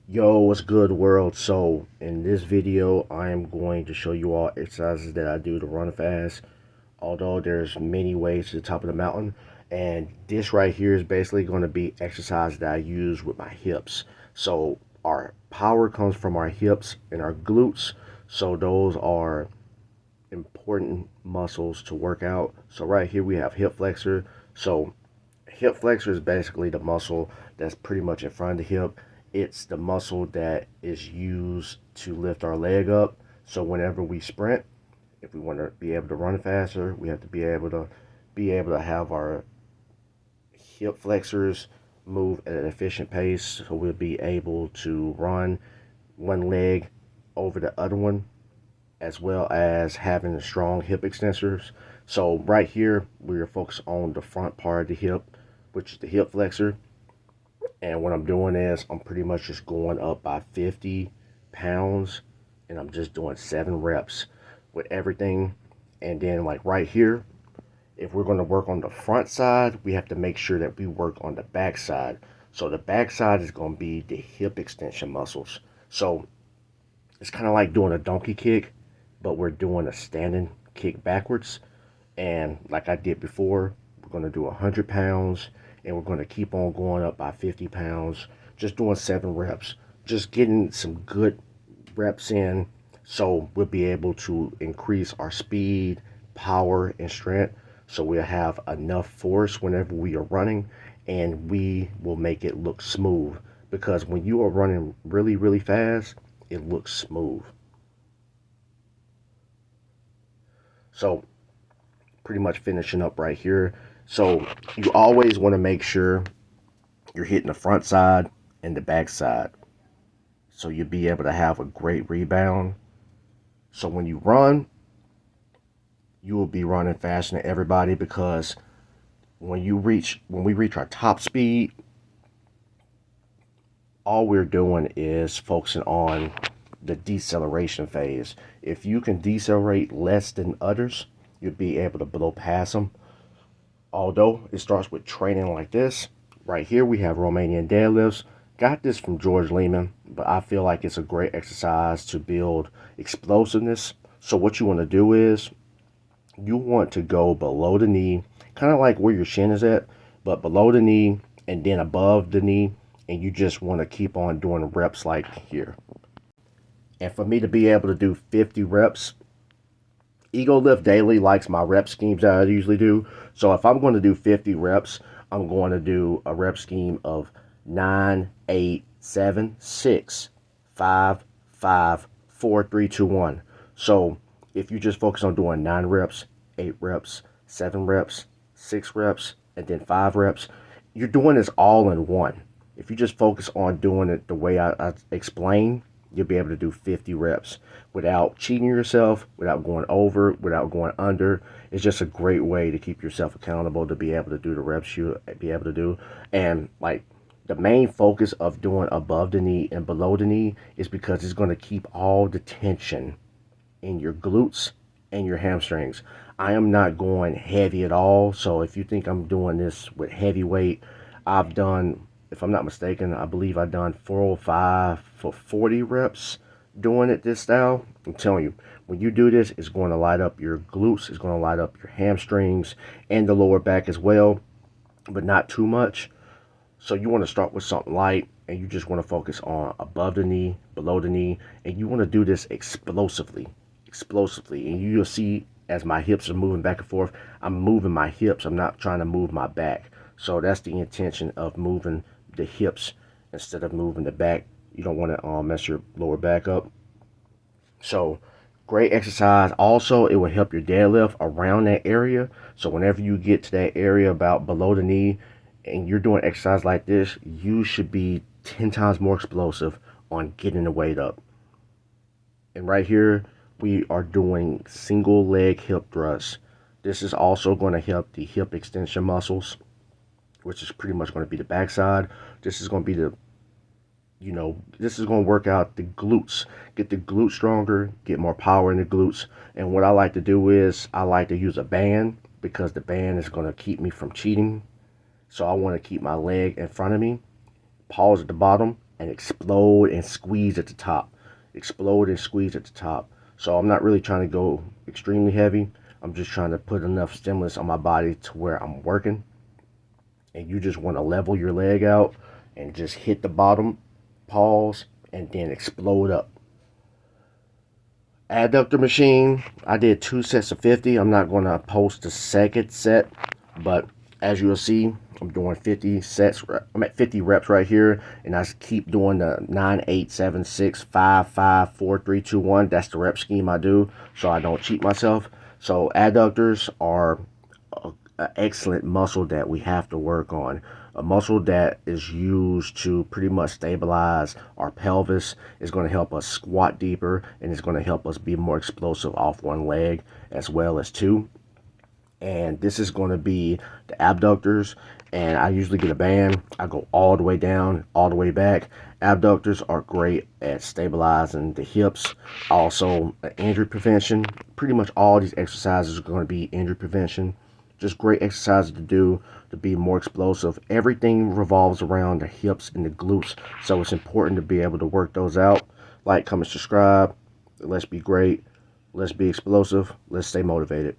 Yo, what's good, world? So in this video I am going to show you all exercises that I do to run fast, although there's many ways to the top of the mountain. And this right here is basically going to be exercise that I use with my hips. So our power comes from our hips and our glutes, so those are important muscles to work out. So right here we have hip flexor. So hip flexor is basically the muscle that's pretty much in front of the hip. It's the muscle that is used to lift our leg up. So whenever we sprint, if we want to be able to run faster, we have to be able to have our hip flexors move at an efficient pace, so we'll be able to run one leg over the other one, as well as having strong hip extensors. So right here, we're focused on the front part of the hip, which is the hip flexor. And what I'm doing is I'm pretty much just going up by 50 pounds, and I'm just doing 7 reps with everything. And then like right here, if we're going to work on the front side, we have to make sure that we work on the back side. So the back side is going to be the hip extension muscles. So it's kind of like doing a donkey kick, but we're doing a standing kick backwards. And like I did before, we're going to do 100 pounds, and we're going to keep on going up by 50 pounds, just doing 7 reps, just getting some good reps in, so we'll be able to increase our speed, power, and strength, so we'll have enough force whenever we are running, and we will make it look smooth, because when you are running really fast, it looks smooth. So pretty much finishing up right here. So you always want to make sure you're hitting the front side and the back side, so you'll be able to have a great rebound. So when you run, you will be running faster than everybody, because when we reach our top speed, all we're doing is focusing on the deceleration phase. If you can decelerate less than others, you'll be able to blow past them. Although it starts with training like this. Right here we have Romanian deadlifts. Got this from George Lehman, but I feel like it's a great exercise to build explosiveness. So what you want to do is you want to go below the knee, kind of like where your shin is at, but below the knee and then above the knee, and you just want to keep on doing reps like here. And for me to be able to do 50 reps, Ego Lift Daily likes my rep schemes that I usually do. So if I'm going to do 50 reps, I'm going to do a rep scheme of 9, 8, 7, 6, 5, 5, 4, 3, 2, 1. So if you just focus on doing 9 reps, 8 reps, 7 reps, 6 reps, and then 5 reps, you're doing this all in one. If you just focus on doing it the way I explained, you'll be able to do 50 reps without cheating yourself, without going over, without going under. It's just a great way to keep yourself accountable, to be able to do the reps you be able to do. And like the main focus of doing above the knee and below the knee is because it's going to keep all the tension in your glutes and your hamstrings. I am not going heavy at all. So if you think I'm doing this with heavy weight, I've done, if I'm not mistaken, I believe I've done 405 for 40 reps doing it this style. I'm telling you, when you do this, it's going to light up your glutes, it's going to light up your hamstrings and the lower back as well, but not too much. So you want to start with something light, and you just want to focus on above the knee, below the knee, and you want to do this explosively. And you'll see as my hips are moving back and forth, I'm moving my hips. I'm not trying to move my back. So that's the intention of moving the hips instead of moving the back. You don't want to mess your lower back up. So great exercise. Also, it will help your deadlift around that area. So whenever you get to that area about below the knee and you're doing exercise like this, you should be 10 times more explosive on getting the weight up. And right here, we are doing single leg hip thrusts. This is also going to help the hip extension muscles, which is pretty much going to be the backside. This is going to be the, this is going to work out the glutes, get the glutes stronger, get more power in the glutes. And what I like to do is I like to use a band, because the band is going to keep me from cheating. So I want to keep my leg in front of me, pause at the bottom, and explode and squeeze at the top. Explode and squeeze at the top. So I'm not really trying to go extremely heavy. I'm just trying to put enough stimulus on my body to where I'm working. And you just want to level your leg out and just hit the bottom, pause, and then explode up. Adductor machine, I did 2 sets of 50. I'm not going to post the second set, but as you'll see, I'm doing 50 sets. I'm at 50 reps right here, and I keep doing the 9, 8, 7, 6, 5, 5, 4, 3, 2, 1. That's the rep scheme I do, so I don't cheat myself. So adductors are an excellent muscle that we have to work on. A muscle that is used to pretty much stabilize our pelvis. Is going to help us squat deeper, and it's going to help us be more explosive off one leg as well as two. And this is going to be the abductors, and I usually get a band. I go all the way down, all the way back. Abductors are great at stabilizing the hips, also injury prevention. Pretty much all these exercises are going to be injury prevention. Just great exercises to do to be more explosive. Everything revolves around the hips and the glutes, so it's important to be able to work those out. Like, comment, subscribe. Let's be great. Let's be explosive. Let's stay motivated.